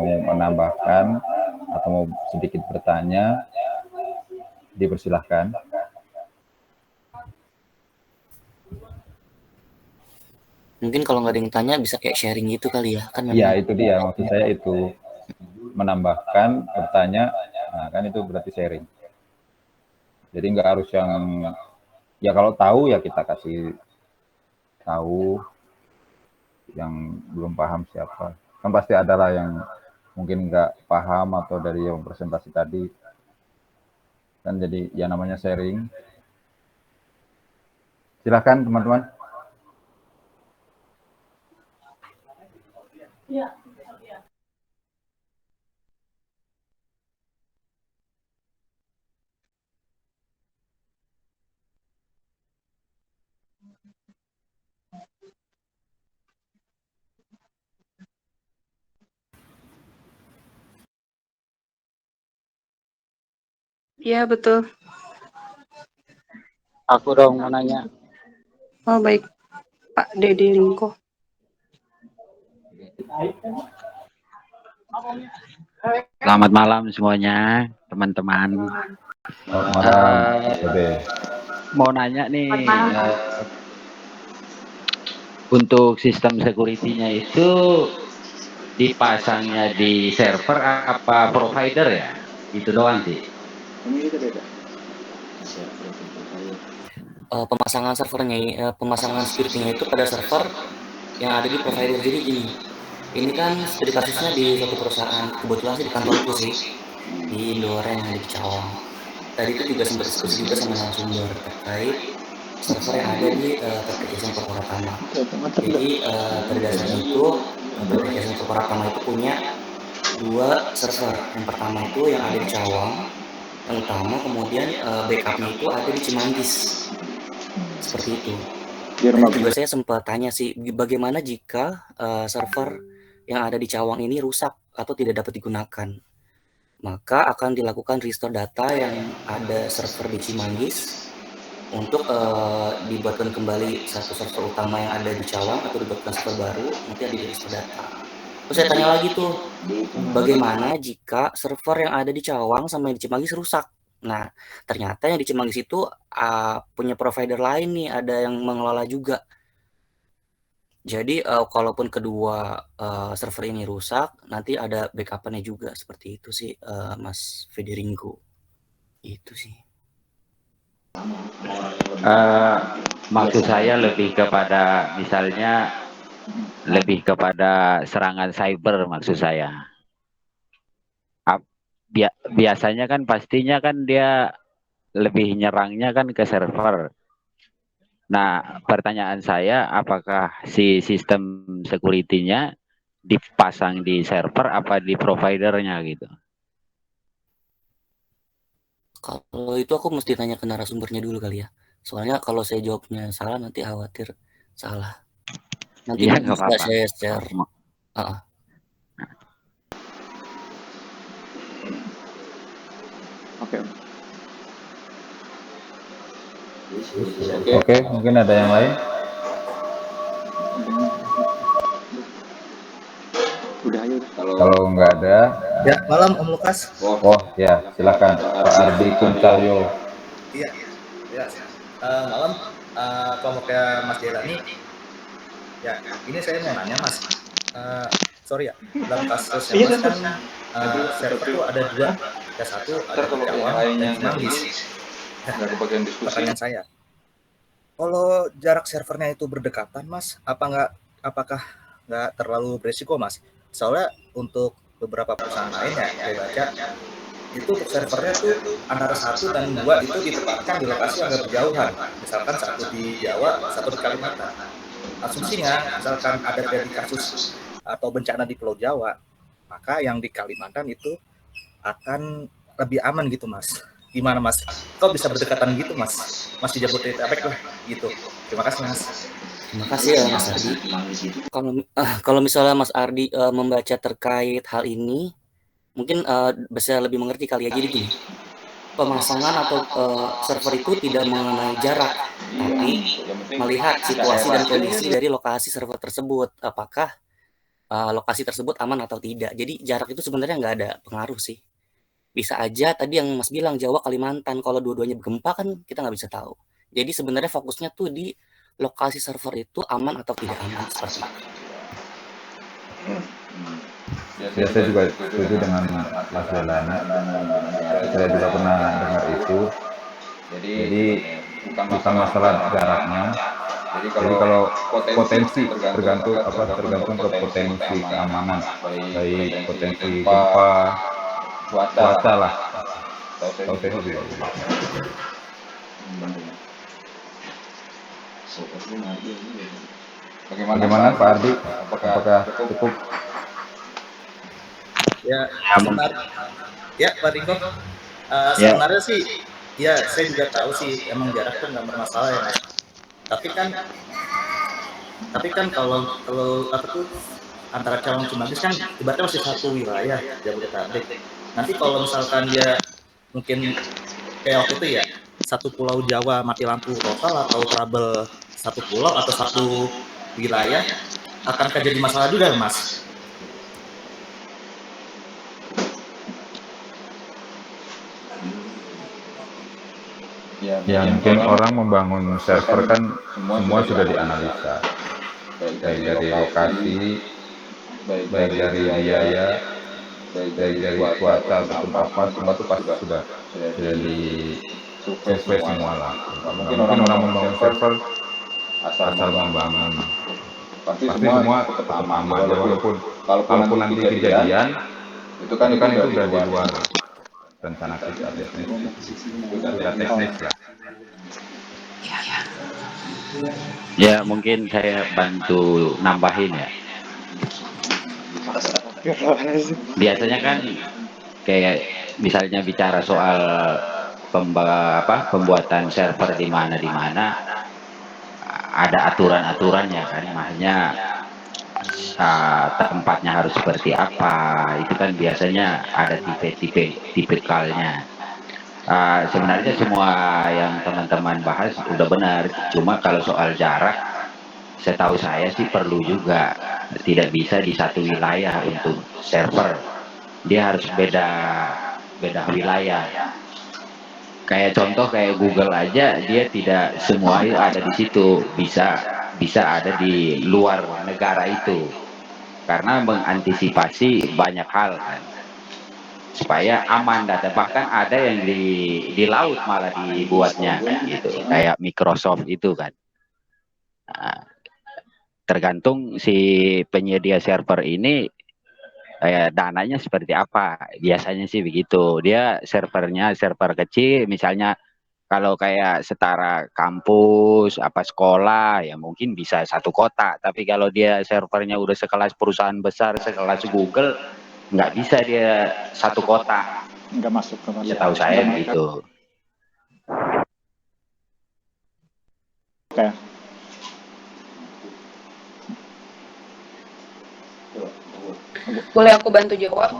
mau menambahkan atau mau sedikit bertanya, dipersilahkan. Mungkin kalau nggak ada yang tanya bisa kayak sharing gitu kali ya kan? Iya, itu dia maksud saya, itu menambahkan, bertanya, nah kan itu berarti sharing. Jadi nggak harus yang, ya kalau tahu ya kita kasih tahu, yang belum paham siapa. Kan pasti ada lah yang mungkin nggak paham atau dari yang presentasi tadi. Kan jadi ya namanya sharing. Silahkan teman-teman. Iya, betul. Aku dong mau nanya. Oh, baik. Pak Dede Lingko. Selamat malam semuanya, teman-teman. Selamat malam, Dede. Mau nanya nih, untuk sistem security-nya itu dipasangnya di server apa provider ya? Itu doang sih. Pemasangan servernya, pemasangan security-nya itu pada server yang ada di provider. Jadi gini, ini kan studi kasusnya di suatu perusahaan, kebetulan sih di kantorku sih, di Indoren yang ada di Cawang. Tadi itu juga sempat diskusi juga sama narasumber terkait server yang ada di PT Kiasan Korporatama. Jadi pada dasarnya itu PT Kiasan Korporatama itu punya 2 server. Yang pertama itu yang ada di Cawang, yang utama, kemudian backupnya itu ada di Cimanggis. Seperti itu. Tadi juga saya sempat tanya sih, bagaimana jika server yang ada di Cawang ini rusak atau tidak dapat digunakan? Maka akan dilakukan restore data yang ada server di Cimanggis untuk dibuatkan kembali satu server utama yang ada di Cawang atau dibuatkan server baru, nanti ada di restore data. Terus saya tanya lagi tuh, bagaimana jika server yang ada di Cawang sama yang di Cimanggis rusak? Nah, ternyata yang di Cimanggis itu punya provider lain nih, ada yang mengelola juga. Jadi kalaupun kedua server ini rusak, nanti ada backup-nya juga, seperti itu sih Mas Federingo. Itu sih. Maksud saya lebih kepada misalnya lebih kepada serangan cyber maksud saya. Biasanya kan pastinya kan dia lebih nyerangnya kan ke server. Nah, pertanyaan saya, apakah si sistem security-nya dipasang di server apa di providernya gitu? Kalau itu aku mesti tanya ke narasumbernya dulu kali ya. Soalnya kalau saya jawabnya salah nanti khawatir salah. Nanti Iya, mungkin nggak bisa apa-apa. saya share. Oke, mungkin ada yang lain? Kalau nggak ada, Ya, malam Om Lukas. oh ya silakan Pak Ardi Kuncahyo. Iya, ya. Malam, kelompoknya Mas Delani. Ya, ini saya mau nanya Mas. Sorry ya, dalam kasusnya Mas kan server tuh ada 2. Yang satu ada di Cawang dan Cimanggis. Pertanyaan saya, kalau jarak servernya itu berdekatan Mas, apakah nggak terlalu beresiko Mas? Soalnya untuk beberapa perusahaan lain ya, saya baca itu untuk servernya tuh antara 1 dan 2 itu ditempatkan di lokasi yang agak berjauhan. Misalkan satu di Jawa, satu di Kalimantan. Asumsinya, misalkan ada terjadi kasus atau bencana di Pulau Jawa, maka yang di Kalimantan itu akan lebih aman gitu Mas. Gimana Mas? Kok bisa berdekatan gitu Mas? Mas di Jabodetabek lah gitu. Terima kasih Mas. Terima kasih ya Mas Ardi. Kalau misalnya Mas Ardi membaca terkait hal ini, mungkin bisa lebih mengerti kali ya. Jadi gini, pemasangan atau server itu tidak mengenai jarak, tapi melihat situasi dan kondisi dari lokasi server tersebut. Apakah lokasi tersebut aman atau tidak. Jadi jarak itu sebenarnya nggak ada pengaruh sih. Bisa aja tadi yang Mas bilang Jawa, Kalimantan, kalau dua-duanya gempa kan kita nggak bisa tahu. Jadi sebenarnya fokusnya tuh di lokasi server itu aman atau tidak aman, seperti itu. Ya saya juga setuju dengan Mas Delana. Saya juga pernah dengar itu. Jadi bukan masalah jaraknya. Jadi kalau potensi tergantung ke potensi keamanan, baik potensi gempa, cuaca lah. Tahu saya juga. Bagaimana Pak Ardi? Apakah cukup? Ya, Pak Riko. Sebenarnya sih, ya saya juga tahu sih emang jarak tuh nggak bermasalah ya Mas. Tapi kan kalau apa tuh antara Cawang Cimanggis kan ibaratnya masih satu wilayah Jabodetabek. Nanti kalau misalkan dia mungkin kayak waktu itu ya satu pulau Jawa mati lampu total atau trouble satu pulau atau satu wilayah akan jadi masalah juga Mas. Ya mungkin orang membangun server kan semua sudah dianalisa, baik dari lokasi, baik dari biaya, baik dari cuaca ataupun apa, semua itu pasti sudah di survei semua lah. Mungkin orang membangun server asal membangun, pasti semua tetap aman. Ya walaupun kalaupun nanti kejadian, itu kan udah di luar rencana kita biasanya, sudah teknis ya. Ya mungkin saya bantu nambahin ya. Biasanya kan kayak misalnya bicara soal pembuatan server di mana ada aturan-aturannya kan, maksudnya tempatnya harus seperti apa, itu kan biasanya ada tipikalnya. Sebenarnya semua yang teman-teman bahas udah benar, cuma kalau soal jarak, setahu saya sih perlu juga, tidak bisa di satu wilayah untuk server, dia harus beda wilayah. Kayak contoh kayak Google aja, dia tidak semua ada di situ, bisa ada di luar negara itu, karena mengantisipasi banyak hal kan, supaya aman data. Bahkan ada yang di laut malah dibuatnya kan gitu, kayak Microsoft itu kan. Nah, tergantung si penyedia server ini dananya seperti apa, biasanya sih begitu. Dia servernya server kecil, misalnya kalau kayak setara kampus apa sekolah ya mungkin bisa satu kota, tapi kalau dia servernya udah sekelas perusahaan besar, sekelas Google, nggak bisa dia satu kota, nggak masuk setahu saya begitu. Oke. Boleh aku bantu jawab?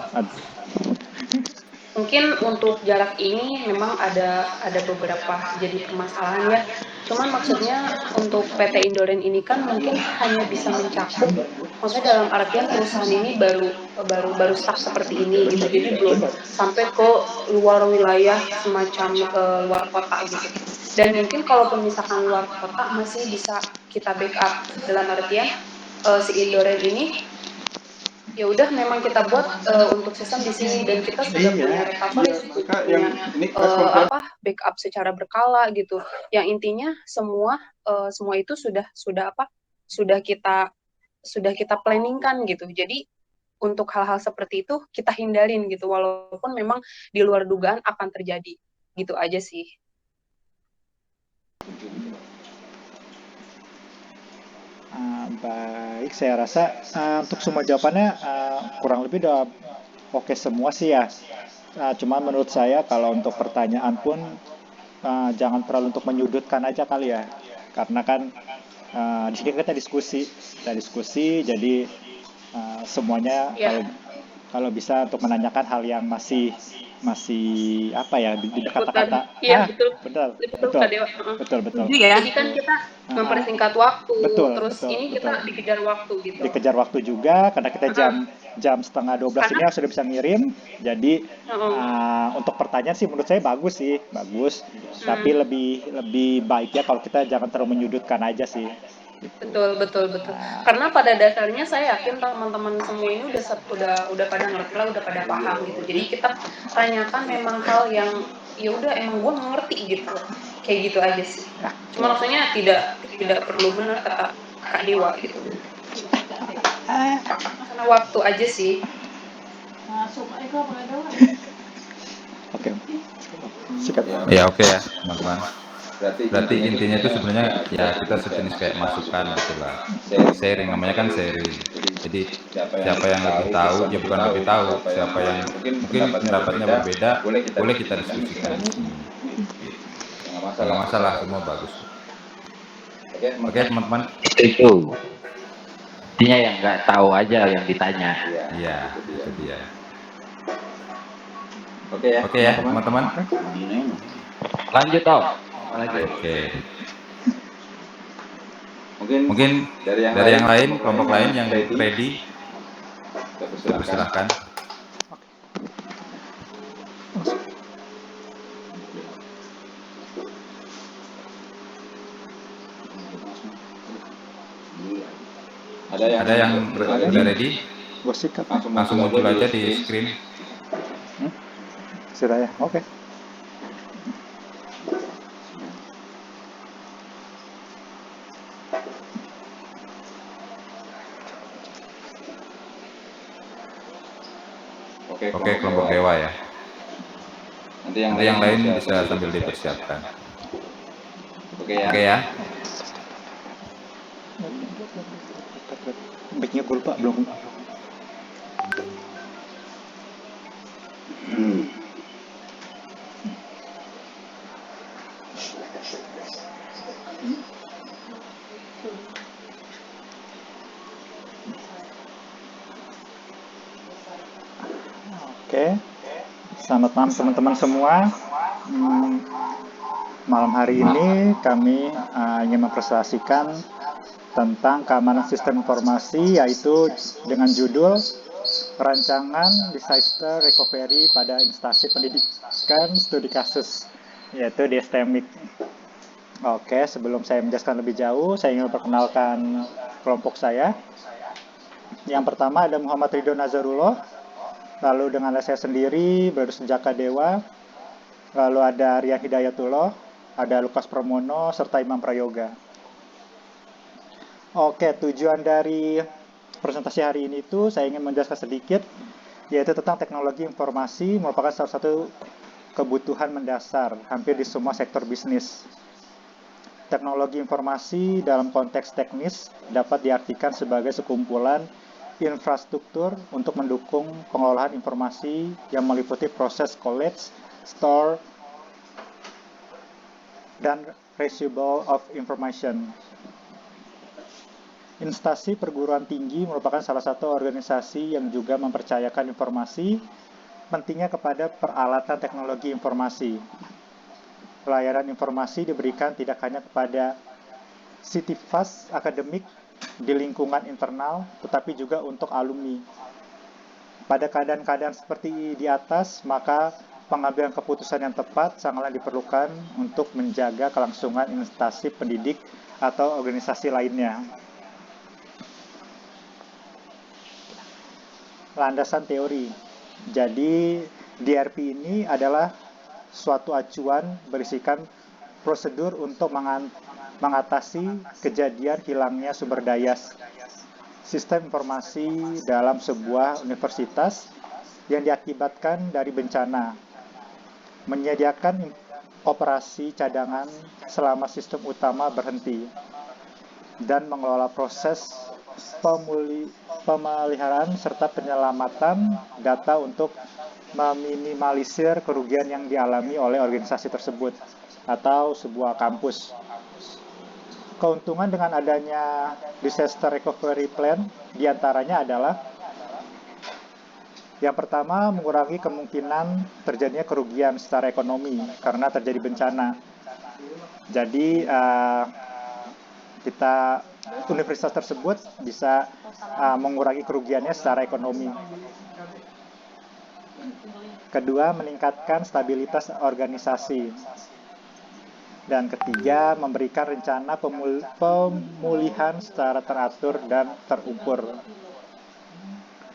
Mungkin untuk jarak ini memang ada beberapa jadi permasalahan ya. Cuman maksudnya untuk PT Indoren ini kan mungkin hanya bisa mencakup, maksudnya dalam artian perusahaan ini baru start seperti ini gitu. Jadi belum sampai ke luar wilayah semacam luar kota gitu. Dan mungkin kalaupun misalkan luar kota masih bisa kita backup, dalam artian si Indoren ini ya udah memang kita buat untuk sistem di sini, dan kita sudah punya recovery, punya backup secara berkala gitu. Yang intinya semua itu sudah kita planningkan gitu. Jadi untuk hal-hal seperti itu kita hindarin gitu, walaupun memang di luar dugaan akan terjadi. Gitu aja sih. Baik, saya rasa untuk semua jawabannya kurang lebih udah oke semua sih ya. Cuman menurut saya kalau untuk pertanyaan pun jangan terlalu untuk menyudutkan aja kali ya. Karena kan di sini kita diskusi, jadi semuanya kalau bisa untuk menanyakan hal yang masih apa ya di dekat Bukan, kata. iya betul, Betul, betul betul, Kak Dewa. betul, betul. Setuju ya. Jadi kan kita Ah, mempersingkat waktu, betul, terus betul, ini kita betul. dikejar waktu gitu. Dikejar waktu juga karena kita jam Heeh. jam setengah 12 Karena ini sudah bisa ngirim. Jadi heeh. untuk pertanyaan sih menurut saya bagus sih, bagus. Tapi Hmm. lebih baik ya kalau kita jangan terlalu menyudutkan aja sih. Gitu. Betul, betul, betul. Karena pada dasarnya saya yakin teman-teman semua ini udah pada ngerti lah, udah pada paham gitu. Jadi kita tanyakan memang hal yang ya udah emang gue ngerti gitu. Kayak gitu aja sih. Cuma maksudnya tidak perlu benar kata Kak Dewa gitu. Karena waktu aja sih. Oke. Sikat. Ya oke ya teman-teman. Berarti intinya itu sebenarnya ya kita sejenis kayak masukan gitulah. Sharing namanya kan sharing. Jadi siapa yang lebih tahu ya bukan lebih tahu, siapa yang mungkin pendapatnya berbeda boleh kita diskusikan di sini. Nggak masalah, semua bagus. Oke teman-teman. Itu. Intinya yang nggak tahu aja yang ditanya. Iya, itu dia. Oke ya teman-teman. Lanjut Om. Lanjut. Oke. Mungkin dari yang lain, kelompok lain yang ready, dipersilahkan. Ada yang udah ready? Gue sikat. Langsung muncul aja di screen. Sudah ya, oke. Oke, kelompok dewa ya. Nanti yang lain bisa sambil dipersiapkan. Oke ya. Mic-nya gue lupa belum. Oke. Selamat malam teman-teman semua. Malam hari ini kami ingin mempresentasikan tentang keamanan sistem informasi, yaitu dengan judul Rancangan Disaster Recovery pada Instansi Pendidikan Studi Kasus, yaitu di STMIC. Oke, sebelum saya menjelaskan lebih jauh, saya ingin memperkenalkan kelompok saya. Yang pertama ada Muhammad Ridho Nazarullah, lalu dengan saya sendiri, Brother Senjaka Dewa, lalu ada Rian Hidayatullah, ada Lukas Pramono, serta Imam Prayoga. Oke, tujuan dari presentasi hari ini itu saya ingin menjelaskan sedikit, yaitu tentang teknologi informasi merupakan salah satu kebutuhan mendasar hampir di semua sektor bisnis. Teknologi informasi dalam konteks teknis dapat diartikan sebagai sekumpulan infrastruktur untuk mendukung pengolahan informasi yang meliputi proses collect, store, dan retrieval of information. Instansi perguruan tinggi merupakan salah satu organisasi yang juga mempercayakan informasi pentingnya kepada peralatan teknologi informasi. Pelayanan informasi diberikan tidak hanya kepada sivitas akademik di lingkungan internal, tetapi juga untuk alumni. Pada keadaan-keadaan seperti di atas, maka pengambilan keputusan yang tepat sangatlah diperlukan untuk menjaga kelangsungan instansi pendidik atau organisasi lainnya. Landasan teori. Jadi, DRP ini adalah suatu acuan berisikan prosedur untuk mengatasi kejadian hilangnya sumber daya sistem informasi dalam sebuah universitas yang diakibatkan dari bencana, menyediakan operasi cadangan selama sistem utama berhenti, dan mengelola proses pemeliharaan serta penyelamatan data untuk meminimalisir kerugian yang dialami oleh organisasi tersebut atau sebuah kampus. Keuntungan dengan adanya Disaster Recovery Plan diantaranya adalah Yang pertama, mengurangi kemungkinan terjadinya kerugian secara ekonomi karena terjadi bencana. Jadi universitas tersebut bisa mengurangi kerugiannya secara ekonomi. Kedua, meningkatkan stabilitas organisasi. Dan ketiga, memberikan rencana pemulihan secara teratur dan terukur.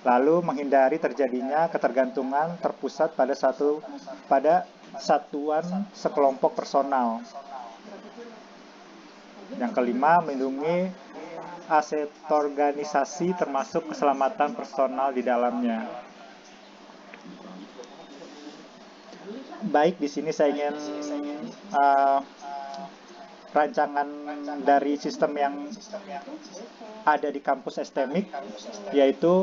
Lalu menghindari terjadinya ketergantungan terpusat pada satuan sekelompok personal. Yang kelima, melindungi aset organisasi termasuk keselamatan personal di dalamnya. Baik, di sini saya ingin rancangan dari sistem yang ada di kampus STMIC, yaitu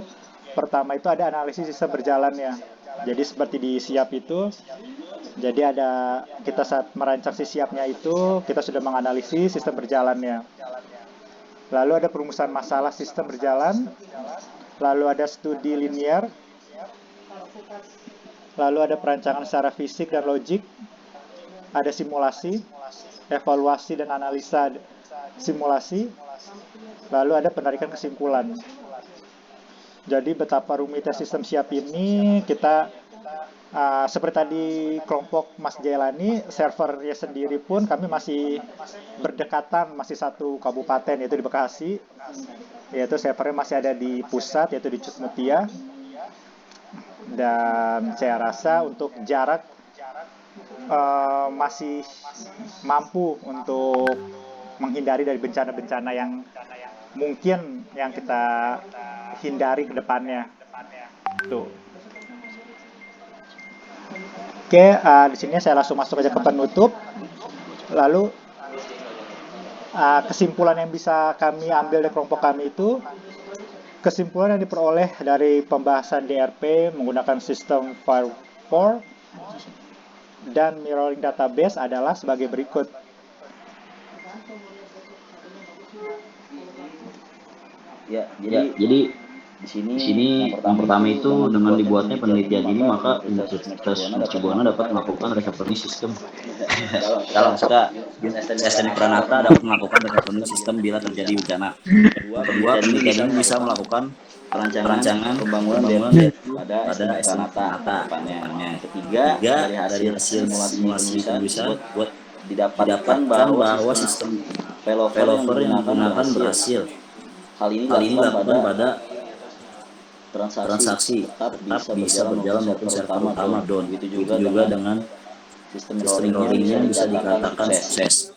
pertama itu ada analisis sistem berjalannya. Jadi seperti di SIAP itu, jadi kita saat merancang si SIAP-nya itu, kita sudah menganalisis sistem berjalannya. Lalu ada perumusan masalah sistem berjalan, lalu ada studi linier, lalu ada perancangan secara fisik dan logik, ada simulasi, evaluasi dan analisa simulasi, lalu ada penarikan kesimpulan. Jadi betapa rumitnya sistem SIAP ini, kita seperti tadi kelompok Mas Jailani, servernya sendiri pun kami masih berdekatan, masih satu kabupaten, yaitu di Bekasi, yaitu servernya masih ada di pusat, yaitu di Cutmutia. Dan saya rasa untuk jarak masih mampu untuk menghindari dari bencana-bencana yang mungkin yang kita hindari ke depannya. Tuh. Oke, di sini saya langsung masuk aja ke penutup. Lalu kesimpulan yang bisa kami ambil dari kelompok kami itu, kesimpulan yang diperoleh dari pembahasan DRP menggunakan sistem Fire4 dan mirroring database adalah sebagai berikut. Ya, jadi di sini yang pertama itu dengan dibuatnya penelitian ini maka Universitas Mercubuana dapat melakukan reshuffling sistem. Dalam suka STMIC Pranata dapat melakukan reshuffling sistem bila terjadi bencana. Kedua, penelitian ini bisa melakukan perancangan pembangunan pada STMIC Pranata depannya. Ketiga, dari hasil simulasi bisa buat didapatkan bahwa sistem failover yang digunakan berhasil. Hal ini dilakukan pada transaksi tetap bisa berjalan maupun server utama down. Begitu juga dengan sistem mirroring yang bisa dikatakan sukses.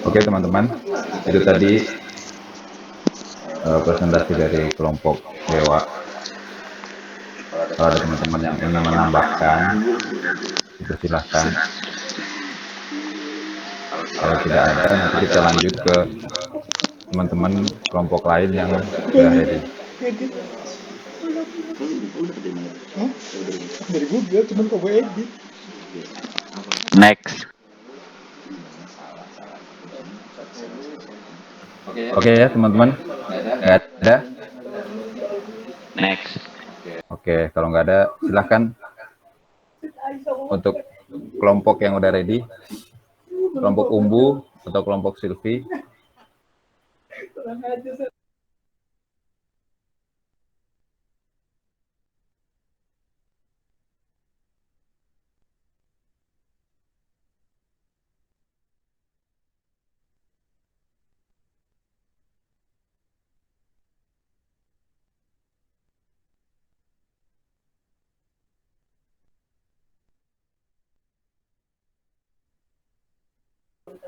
Oke teman-teman, itu tadi presentasi dari kelompok Dewa. Kalau ada teman-teman yang ingin menambahkan, itu silahkan. Kalau tidak ada, nanti kita lanjut ke teman-teman kelompok lain yang sudah ready. Dari Google, cuman kok gue edit. Next. Oke ya teman-teman, nggak ada? Next. Oke, kalau nggak ada, silahkan untuk kelompok yang udah ready, kelompok Umbu atau kelompok Silvi.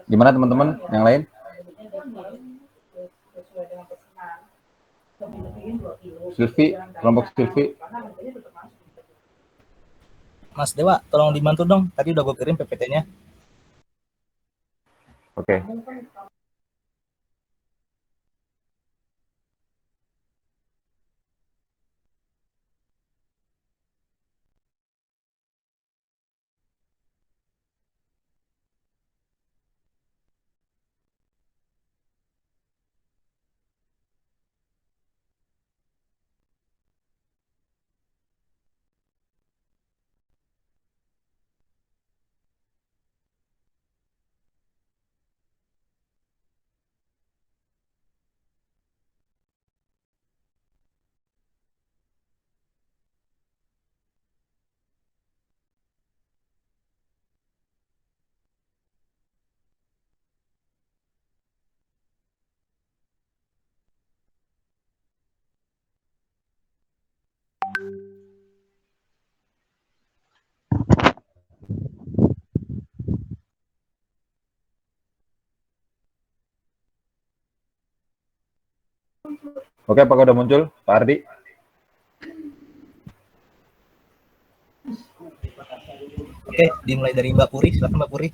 Gimana teman-teman yang lain? Silvi, kelompok Silvi. Mas Dewa, tolong dibantu dong. Tadi udah gue kirim PPT-nya. Oke. Oke, apakah udah muncul Pak Ardi? Oke, dimulai dari Mbak Puri. Silakan Mbak Puri.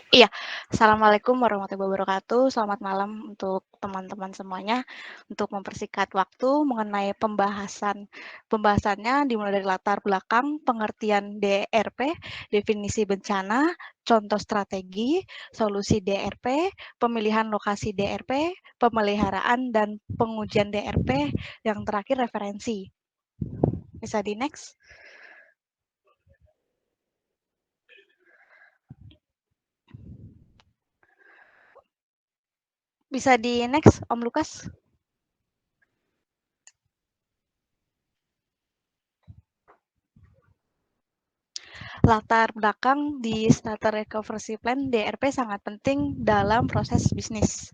Iya, Assalamualaikum warahmatullahi wabarakatuh. Selamat malam untuk teman-teman semuanya. Untuk mempersingkat waktu mengenai pembahasannya dimulai dari latar belakang, pengertian DRP, definisi bencana, contoh strategi, solusi DRP, pemilihan lokasi DRP, pemeliharaan dan pengujian DRP, yang terakhir referensi. Bisa di next. Bisa di next, Om Lukas. Latar belakang di Starter Recovery Plan DRP sangat penting dalam proses bisnis.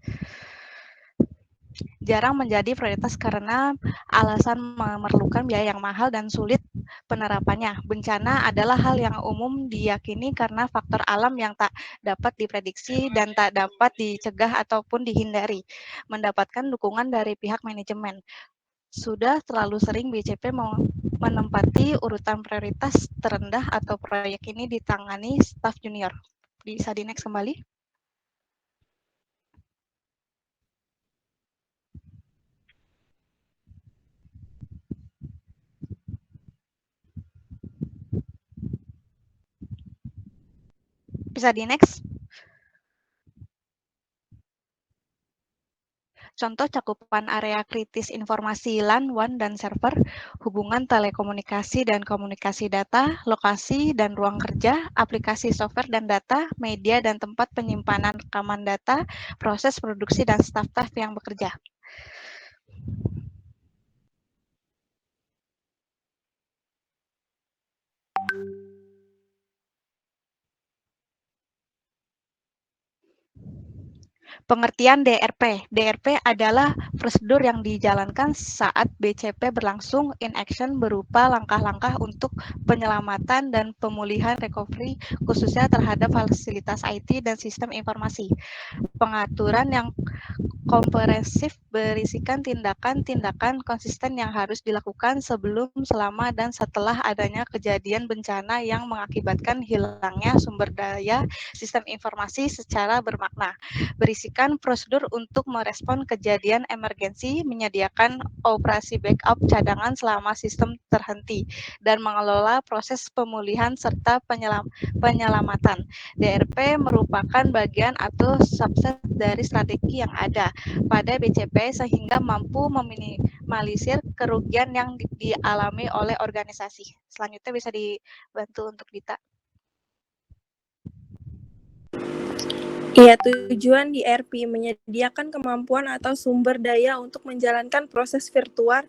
Jarang menjadi prioritas karena alasan memerlukan biaya yang mahal dan sulit penerapannya. Bencana adalah hal yang umum diyakini karena faktor alam yang tak dapat diprediksi dan tak dapat dicegah ataupun dihindari. Mendapatkan dukungan dari pihak manajemen. Sudah terlalu sering BCP menempati urutan prioritas terendah atau proyek ini ditangani staf junior. Bisa di next kembali. Bisa di next. Contoh cakupan area kritis informasi LAN, WAN, dan server, hubungan telekomunikasi dan komunikasi data, lokasi dan ruang kerja, aplikasi software dan data, media dan tempat penyimpanan rekaman data, proses produksi dan staf-staf yang bekerja. Pengertian DRP. DRP adalah prosedur yang dijalankan saat BCP berlangsung in action berupa langkah-langkah untuk penyelamatan dan pemulihan recovery khususnya terhadap fasilitas IT dan sistem informasi. Pengaturan yang komprehensif berisikan tindakan-tindakan konsisten yang harus dilakukan sebelum, selama, dan setelah adanya kejadian bencana yang mengakibatkan hilangnya sumber daya sistem informasi secara bermakna. Berisikan prosedur untuk merespon kejadian emergensi, menyediakan operasi backup cadangan selama sistem terhenti, dan mengelola proses pemulihan serta penyelamatan. DRP merupakan bagian atau subset dari strategi yang ada pada BCP sehingga mampu meminimalisir kerugian yang dialami oleh organisasi. Selanjutnya bisa dibantu untuk Dita. Iya, tujuan DRP menyediakan kemampuan atau sumber daya untuk menjalankan proses virtual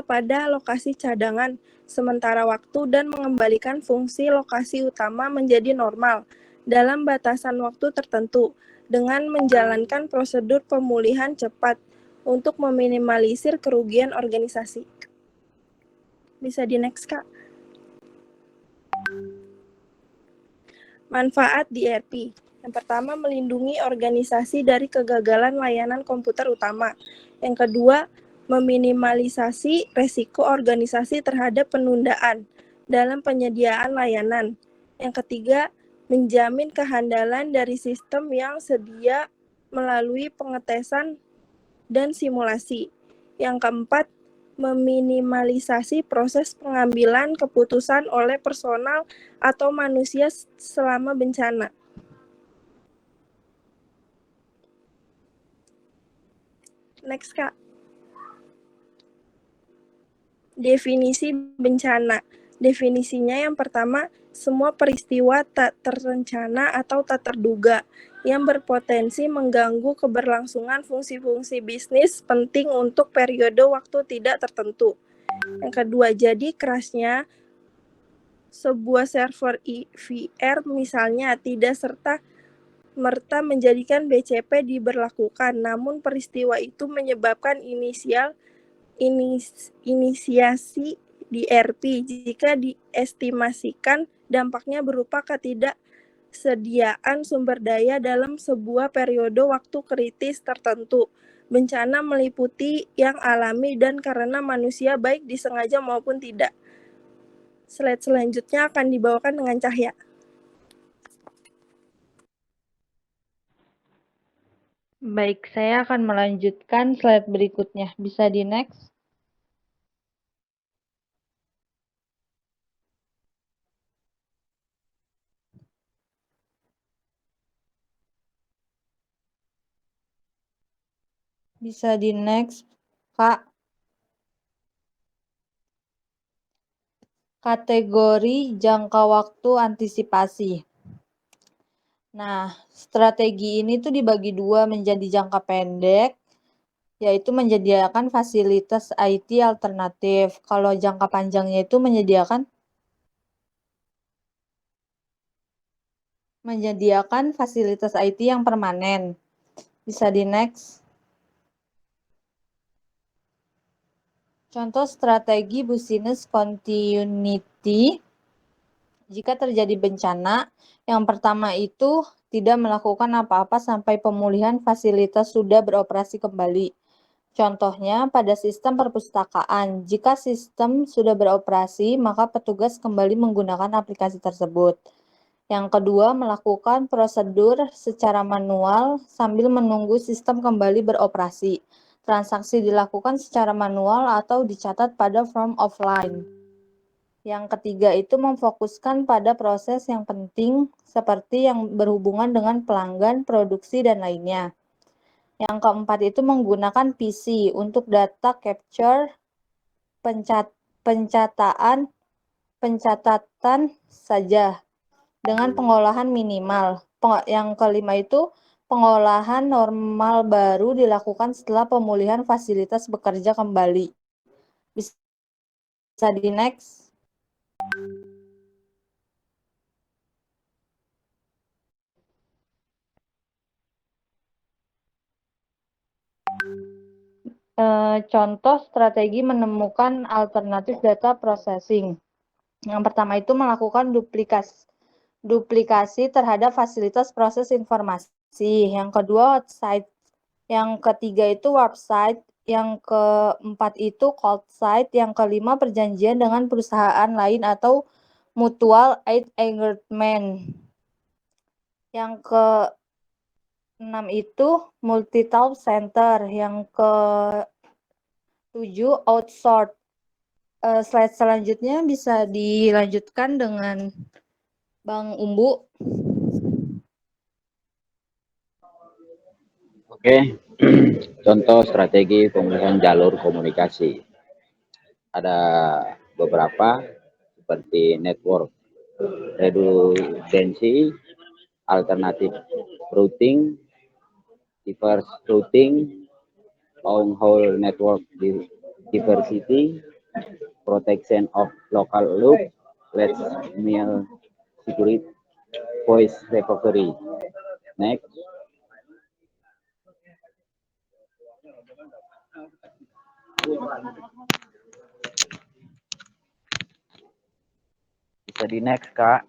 pada lokasi cadangan sementara waktu dan mengembalikan fungsi lokasi utama menjadi normal dalam batasan waktu tertentu dengan menjalankan prosedur pemulihan cepat untuk meminimalisir kerugian organisasi. Bisa di next, Kak. Manfaat DRP. Yang pertama, melindungi organisasi dari kegagalan layanan komputer utama. Yang kedua, meminimalisasi resiko organisasi terhadap penundaan dalam penyediaan layanan. Yang ketiga, menjamin kehandalan dari sistem yang sedia melalui pengetesan dan simulasi. Yang keempat, meminimalisasi proses pengambilan keputusan oleh personal atau manusia selama bencana. Next, Kak. Definisi bencana. Definisinya yang pertama, semua peristiwa tak terencana atau tak terduga yang berpotensi mengganggu keberlangsungan fungsi-fungsi bisnis penting untuk periode waktu tidak tertentu. Yang kedua, jadi kerasnya sebuah server IVR misalnya tidak serta-merta menjadikan BCP diberlakukan, namun peristiwa itu menyebabkan inisiasi DRP jika diestimasikan dampaknya berupa ketidaksediaan sumber daya dalam sebuah periode waktu kritis tertentu. Bencana meliputi yang alami dan karena manusia baik disengaja maupun tidak. Slide selanjutnya akan dibawakan dengan Cahya. Baik, saya akan melanjutkan slide berikutnya. Bisa di next? Bisa di next, Kak. Kategori jangka waktu antisipasi. Nah, strategi ini tuh dibagi dua menjadi jangka pendek, yaitu menyediakan fasilitas IT alternatif. Kalau jangka panjangnya itu menyediakan fasilitas IT yang permanen. Bisa di next. Contoh strategi business continuity jika terjadi bencana. Yang pertama itu tidak melakukan apa-apa sampai pemulihan fasilitas sudah beroperasi kembali. Contohnya pada sistem perpustakaan. Jika sistem sudah beroperasi, maka petugas kembali menggunakan aplikasi tersebut. Yang kedua, melakukan prosedur secara manual sambil menunggu sistem kembali beroperasi. Transaksi dilakukan secara manual atau dicatat pada form offline. Yang ketiga itu memfokuskan pada proses yang penting seperti yang berhubungan dengan pelanggan, produksi, dan lainnya. Yang keempat itu menggunakan PC untuk data capture, pencatatan saja dengan pengolahan minimal. Yang kelima itu pengolahan normal baru dilakukan setelah pemulihan fasilitas bekerja kembali. Bisa di next. Contoh strategi menemukan alternatif data processing. Yang pertama itu melakukan duplikasi terhadap fasilitas proses informasi. Yang kedua website. Yang ketiga itu website. Yang keempat itu cold site. Yang kelima perjanjian dengan perusahaan lain atau mutual aid agreement. Yang ke-6 itu multi-talk center. Yang ke-7 outsource. Slide selanjutnya bisa dilanjutkan dengan Bang Umbu. Oke, contoh strategi pemulihan jalur komunikasi. Ada beberapa seperti network redundancy, alternative routing, diverse routing, long-haul network diversity, protection of local loop, last mile security, voice recovery. Next. Bisa di next, Kak.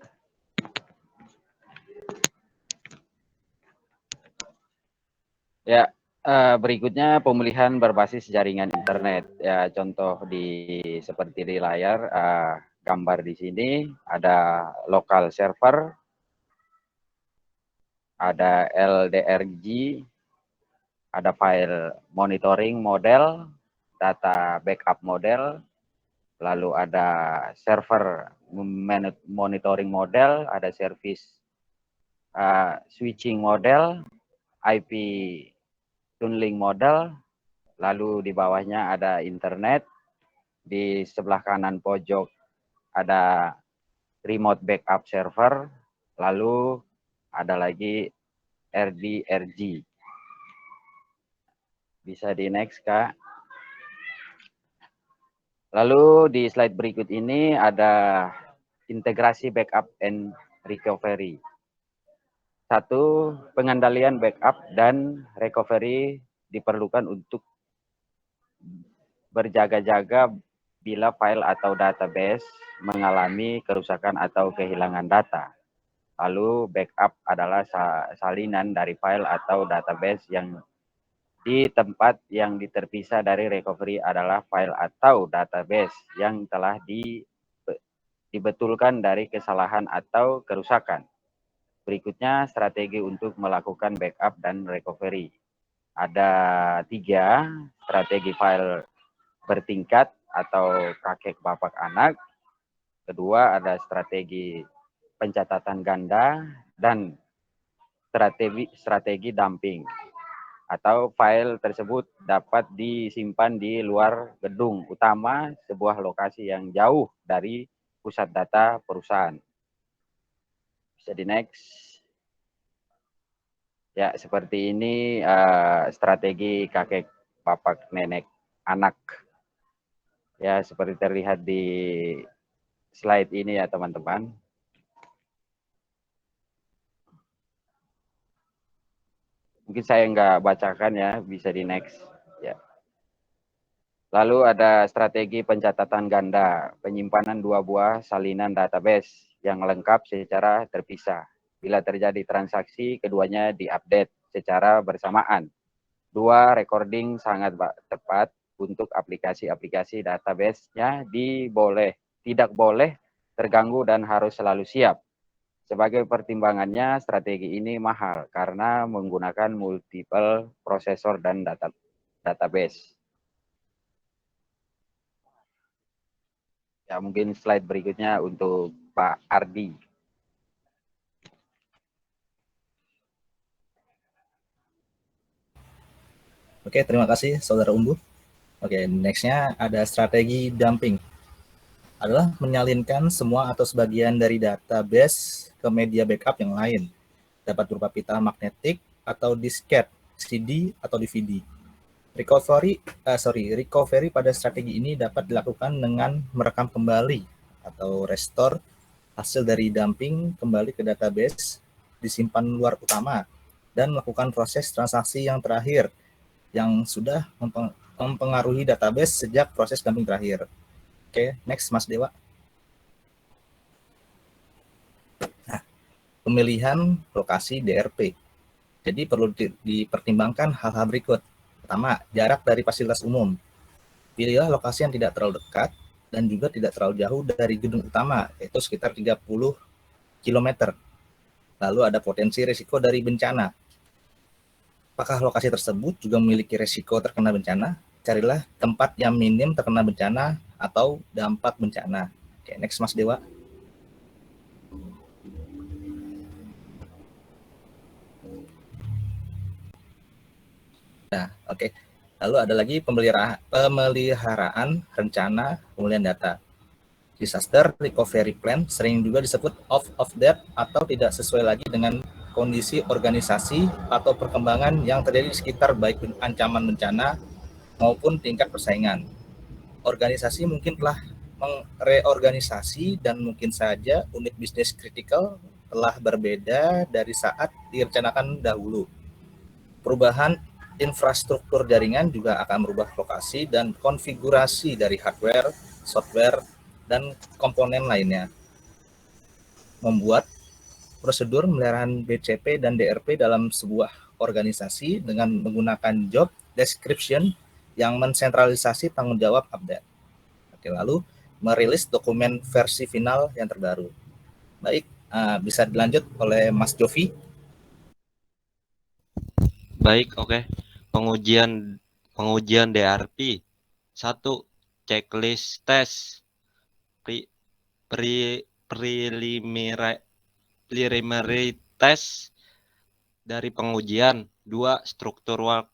Ya, berikutnya pemulihan berbasis jaringan internet. Ya, contoh seperti di layar, gambar di sini ada local server, ada LDRG, ada file monitoring model, data backup model, lalu ada server monitoring model, ada service switching model, IP tunneling model, lalu di bawahnya ada internet, di sebelah kanan pojok ada remote backup server, lalu ada lagi RDRG. Bisa di next, Kak. Lalu di slide berikut ini ada integrasi backup and recovery. Satu, pengendalian backup dan recovery diperlukan untuk berjaga-jaga bila file atau database mengalami kerusakan atau kehilangan data. Lalu backup adalah salinan dari file atau database yang di tempat yang terpisah dari recovery adalah file atau database yang telah dibetulkan dari kesalahan atau kerusakan. Berikutnya strategi untuk melakukan backup dan recovery. Ada 3 strategi file bertingkat atau kakek bapak anak. Kedua ada strategi pencatatan ganda dan strategi dumping, atau file tersebut dapat disimpan di luar gedung utama sebuah lokasi yang jauh dari pusat data perusahaan. Bisa di next. Ya, seperti ini strategi kakek bapak nenek anak. Ya, seperti terlihat di slide ini ya teman-teman. Mungkin saya nggak bacakan ya, bisa di next. Ya. Lalu ada strategi pencatatan ganda, penyimpanan 2 buah salinan database yang lengkap secara terpisah. Bila terjadi transaksi, keduanya diupdate secara bersamaan. 2 recording sangat tepat untuk aplikasi-aplikasi database-nya tidak boleh terganggu dan harus selalu siap. Sebagai pertimbangannya, strategi ini mahal karena menggunakan multiple prosesor dan database. Ya, mungkin slide berikutnya untuk Pak Ardi. Oke, terima kasih Saudara Umbu. Oke, nextnya ada strategi dumping. Adalah menyalinkan semua atau sebagian dari database ke media backup yang lain. Dapat berupa pita magnetik atau disket, CD atau DVD. Recovery pada strategi ini dapat dilakukan dengan merekam kembali atau restore hasil dari dumping kembali ke database, disimpan luar utama, dan melakukan proses transaksi yang terakhir yang sudah mempengaruhi database sejak proses dumping terakhir. Oke, next Mas Dewa. Nah, pemilihan lokasi DRP. Jadi perlu dipertimbangkan hal-hal berikut. Pertama, jarak dari fasilitas umum. Pilihlah lokasi yang tidak terlalu dekat dan juga tidak terlalu jauh dari gedung utama, yaitu sekitar 30 km. Lalu ada potensi risiko dari bencana. Apakah lokasi tersebut juga memiliki risiko terkena bencana? Carilah tempat yang minim terkena bencana atau dampak bencana. Oke, next Mas Dewa. Nah, oke. Lalu ada lagi pemeliharaan rencana pemulihan data. Disaster recovery plan sering juga disebut off of date atau tidak sesuai lagi dengan kondisi organisasi atau perkembangan yang terjadi di sekitar baik ancaman bencana maupun tingkat persaingan. Organisasi mungkin telah mereorganisasi dan mungkin saja unit bisnis kritikal telah berbeda dari saat direncanakan dahulu. Perubahan infrastruktur jaringan juga akan merubah lokasi dan konfigurasi dari hardware, software, dan komponen lainnya. Membuat prosedur pemeliharaan BCP dan DRP dalam sebuah organisasi dengan menggunakan job description yang mensentralisasi tanggung jawab update. Oke, lalu merilis dokumen versi final yang terbaru. Baik, bisa dilanjut oleh Mas Jovi. Baik, oke. Pengujian DRP. 1. Checklist test. Preliminary test dari pengujian. 2. Structural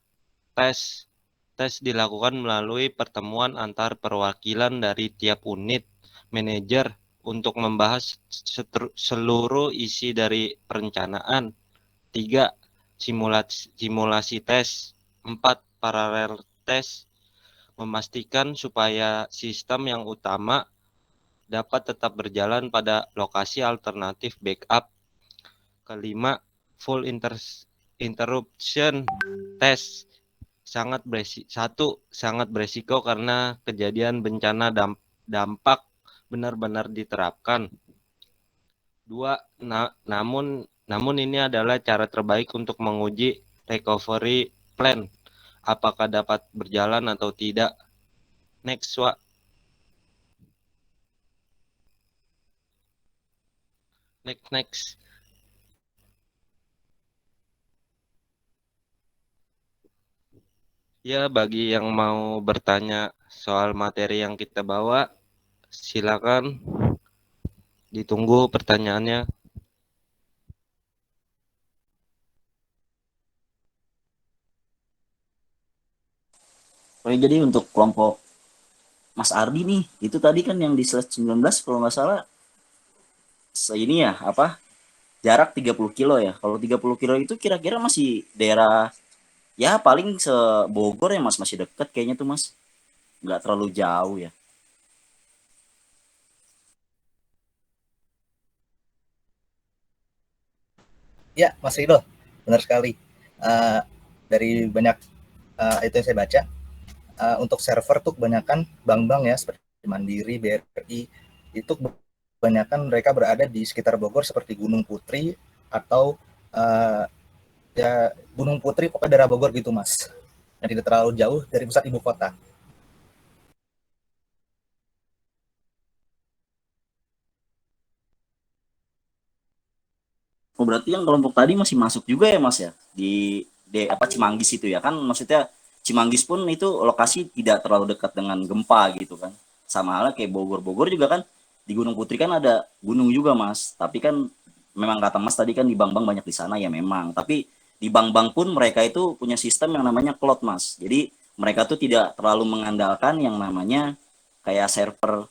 test. Tes dilakukan melalui pertemuan antar perwakilan dari tiap unit manajer untuk membahas seluruh isi dari perencanaan. 3. Simulasi tes. 4. Parallel tes. Memastikan supaya sistem yang utama dapat tetap berjalan pada lokasi alternatif backup. 5. Full interruption test. Sangat beresiko karena kejadian bencana dampak benar-benar diterapkan. 2. Namun ini adalah cara terbaik untuk menguji recovery plan apakah dapat berjalan atau tidak. Next, Wak. Next. Ya, bagi yang mau bertanya soal materi yang kita bawa, silakan ditunggu pertanyaannya. Oke, jadi untuk kelompok Mas Ardi nih, itu tadi kan yang di slide 19 kalau nggak salah ini ya, apa? Jarak 30 kilo ya. Kalau 30 kilo itu kira-kira masih daerah ya paling se-Bogor ya Mas, masih deket kayaknya tuh Mas. Nggak terlalu jauh ya. Ya, Mas Rido, benar sekali. Dari banyak itu yang saya baca, untuk server tuh kebanyakan bank-bank ya seperti Mandiri, BRI, itu kebanyakan mereka berada di sekitar Bogor seperti Gunung Putri atau ya Gunung Putri pokoknya daerah Bogor gitu Mas, yang tidak terlalu jauh dari pusat ibu kota. Oh, berarti yang kelompok tadi masih masuk juga ya Mas ya di apa Cimanggis itu ya kan, maksudnya Cimanggis pun itu lokasi tidak terlalu dekat dengan gempa gitu kan, sama halnya kayak Bogor juga kan, di Gunung Putri kan ada gunung juga Mas, tapi kan memang kata Mas tadi kan di bank-bank banyak di sana ya memang, tapi di bank-bank pun mereka itu punya sistem yang namanya cloud Mas, jadi mereka tuh tidak terlalu mengandalkan yang namanya kayak server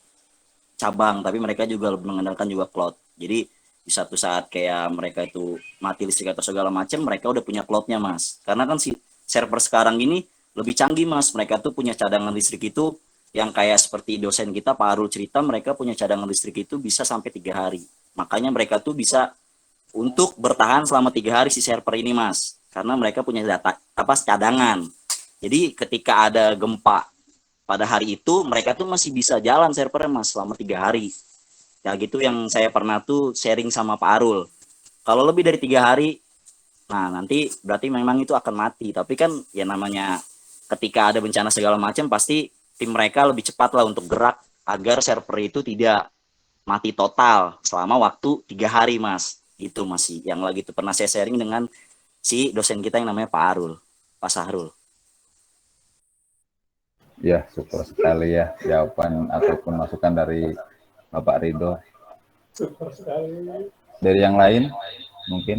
cabang, tapi mereka juga lebih mengandalkan juga cloud. Jadi di satu saat kayak mereka itu mati listrik atau segala macam, mereka udah punya cloudnya Mas. Karena kan si server sekarang ini lebih canggih Mas. Mereka tuh punya cadangan listrik itu yang kayak seperti dosen kita Pak Arul cerita, mereka punya cadangan listrik itu bisa sampai 3 hari. Makanya mereka tuh bisa untuk bertahan selama 3 hari si server ini Mas. Karena mereka punya data apa cadangan. Jadi ketika ada gempa pada hari itu mereka tuh masih bisa jalan servernya Mas selama 3 hari. Ya gitu yang saya pernah tuh sharing sama Pak Arul. Kalau lebih dari 3 hari, nah nanti berarti memang itu akan mati. Tapi kan ya namanya ketika ada bencana segala macam pasti tim mereka lebih cepat lah untuk gerak agar server itu tidak mati total selama waktu 3 hari Mas. Itu masih yang lagi tuh pernah saya sharing dengan si dosen kita yang namanya Pak Arul, Pak Sahrul. Ya, syukur sekali ya jawaban ataupun masukan dari Bapak Rido. Syukur sekali. Dari yang lain mungkin?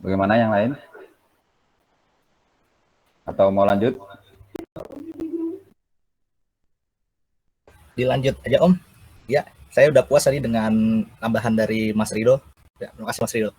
Bagaimana yang lain? Atau mau lanjut? Dilanjut aja Om. Ya, saya udah puas tadi dengan tambahan dari Mas Rido. Ya, terima kasih Mas Rido.